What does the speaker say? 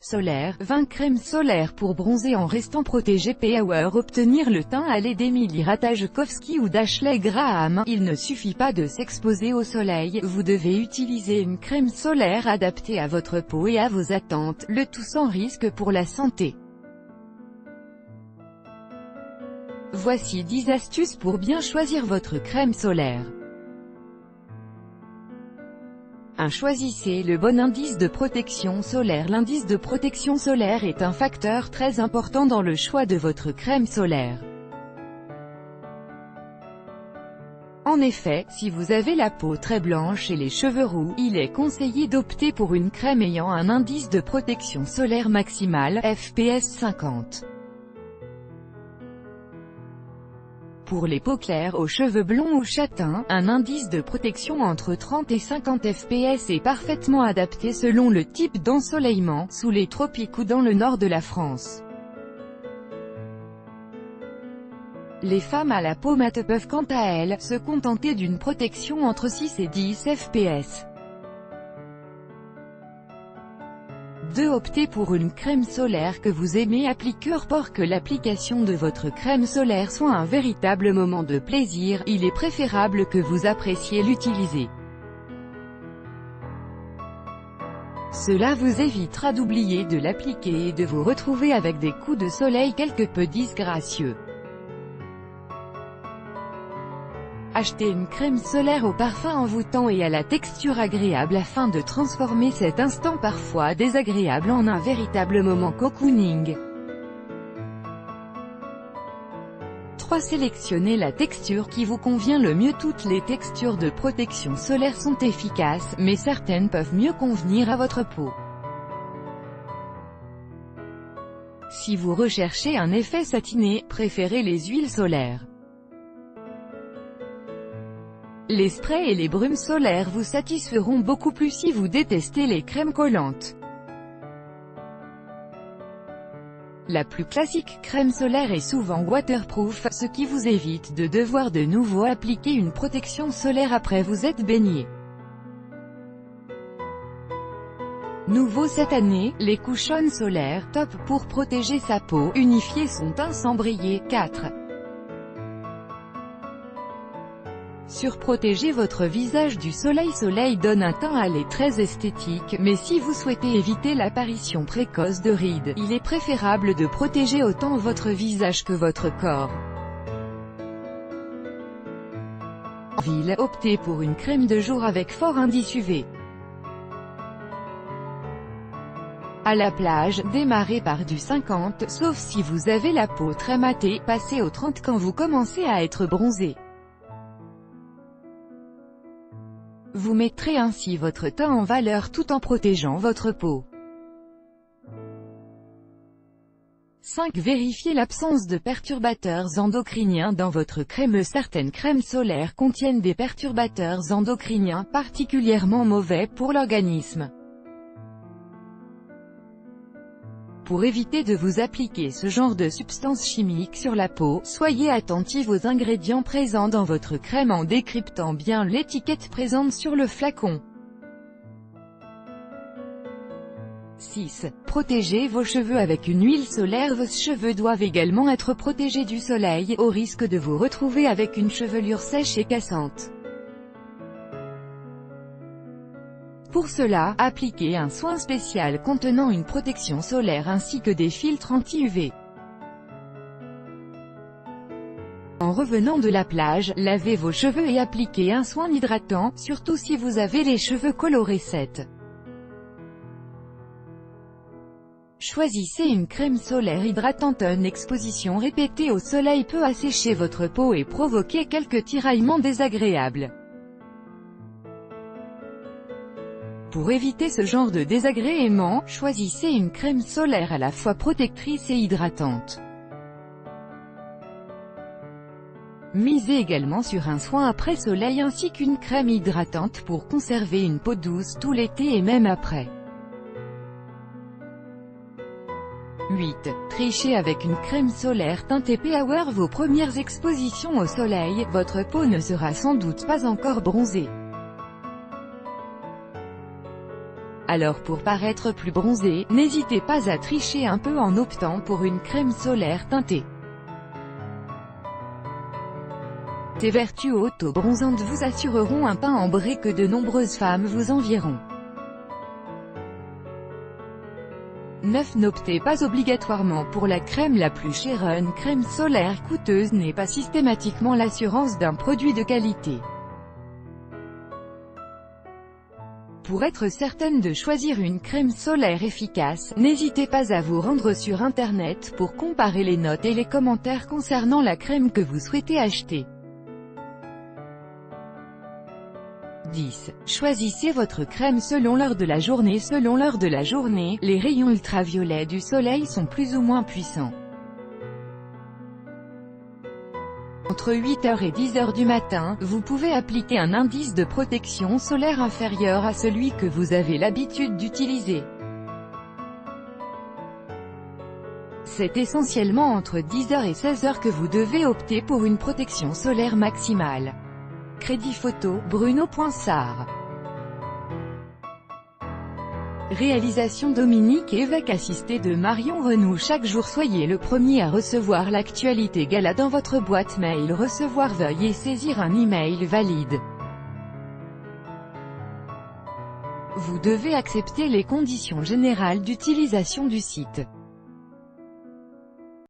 Solaire, 20 crèmes solaires pour bronzer en restant protégé. Power. Obtenir le teint à l'aide d'Emily Ratajkowski ou d'Ashley Graham. Il ne suffit pas de s'exposer au soleil, vous devez utiliser une crème solaire adaptée à votre peau et à vos attentes, le tout sans risque pour la santé. Voici 10 astuces pour bien choisir votre crème solaire. 1. Choisissez le bon indice de protection solaire. L'indice de protection solaire est un facteur très important dans le choix de votre crème solaire. En effet, si vous avez la peau très blanche et les cheveux roux, il est conseillé d'opter pour une crème ayant un indice de protection solaire maximal, FPS 50. Pour les peaux claires aux cheveux blonds ou châtains, un indice de protection entre 30 et 50 fps est parfaitement adapté selon le type d'ensoleillement, sous les tropiques ou dans le nord de la France. Les femmes à la peau mate peuvent quant à elles, se contenter d'une protection entre 6 et 10 fps. 2. Optez pour une crème solaire que vous aimez appliquer. Pour que l'application de votre crème solaire soit un véritable moment de plaisir, il est préférable que vous appréciez l'utiliser. Cela vous évitera d'oublier de l'appliquer et de vous retrouver avec des coups de soleil quelque peu disgracieux. Achetez une crème solaire au parfum envoûtant et à la texture agréable afin de transformer cet instant parfois désagréable en un véritable moment cocooning. 3. Sélectionnez la texture qui vous convient le mieux. Toutes les textures de protection solaire sont efficaces, mais certaines peuvent mieux convenir à votre peau. Si vous recherchez un effet satiné, préférez les huiles solaires. Les sprays et les brumes solaires vous satisferont beaucoup plus si vous détestez les crèmes collantes. La plus classique crème solaire est souvent waterproof, ce qui vous évite de devoir de nouveau appliquer une protection solaire après vous être baigné. Nouveau cette année, les couchons solaires, top pour protéger sa peau, unifier son teint sans briller. 4. Surprotéger votre visage du soleil. Soleil donne un teint hâlé très esthétique, mais si vous souhaitez éviter l'apparition précoce de rides, il est préférable de protéger autant votre visage que votre corps. En ville, optez pour une crème de jour avec fort indice UV. À la plage, démarrez par du 50, sauf si vous avez la peau très matée, passez au 30 quand vous commencez à être bronzé. Vous mettrez ainsi votre teint en valeur tout en protégeant votre peau. 5. Vérifiez l'absence de perturbateurs endocriniens dans votre crème. Certaines crèmes solaires contiennent des perturbateurs endocriniens particulièrement mauvais pour l'organisme. Pour éviter de vous appliquer ce genre de substances chimiques sur la peau, soyez attentif aux ingrédients présents dans votre crème en décryptant bien l'étiquette présente sur le flacon. 6. Protégez vos cheveux avec une huile solaire. Vos cheveux doivent également être protégés du soleil, au risque de vous retrouver avec une chevelure sèche et cassante. Pour cela, appliquez un soin spécial contenant une protection solaire ainsi que des filtres anti-UV. En revenant de la plage, lavez vos cheveux et appliquez un soin hydratant, surtout si vous avez les cheveux colorés. 7. Choisissez une crème solaire hydratante. Une exposition répétée au soleil peut assécher votre peau et provoquer quelques tiraillements désagréables. Pour éviter ce genre de désagréments, choisissez une crème solaire à la fois protectrice et hydratante. Misez également sur un soin après soleil ainsi qu'une crème hydratante pour conserver une peau douce tout l'été et même après. 8. Trichez avec une crème solaire teintée Power. Vos premières expositions au soleil, votre peau ne sera sans doute pas encore bronzée. Alors pour paraître plus bronzé, n'hésitez pas à tricher un peu en optant pour une crème solaire teintée. Ces vertus auto-bronzantes vous assureront un teint ambré que de nombreuses femmes vous envieront. 9. N'optez pas obligatoirement pour la crème la plus chère. Une crème solaire coûteuse n'est pas systématiquement l'assurance d'un produit de qualité. Pour être certaine de choisir une crème solaire efficace, n'hésitez pas à vous rendre sur Internet pour comparer les notes et les commentaires concernant la crème que vous souhaitez acheter. 10. Choisissez votre crème selon l'heure de la journée. Selon l'heure de la journée, les rayons ultraviolets du soleil sont plus ou moins puissants. Entre 8h et 10h du matin, vous pouvez appliquer un indice de protection solaire inférieur à celui que vous avez l'habitude d'utiliser. C'est essentiellement entre 10h et 16h que vous devez opter pour une protection solaire maximale. Crédit photo, Bruno Poinsart. Réalisation Dominique Évêque assisté de Marion Renou. Chaque jour soyez le premier à recevoir l'actualité Gala dans votre boîte mail. Recevoir, veuillez saisir un email valide. Vous devez accepter les conditions générales d'utilisation du site.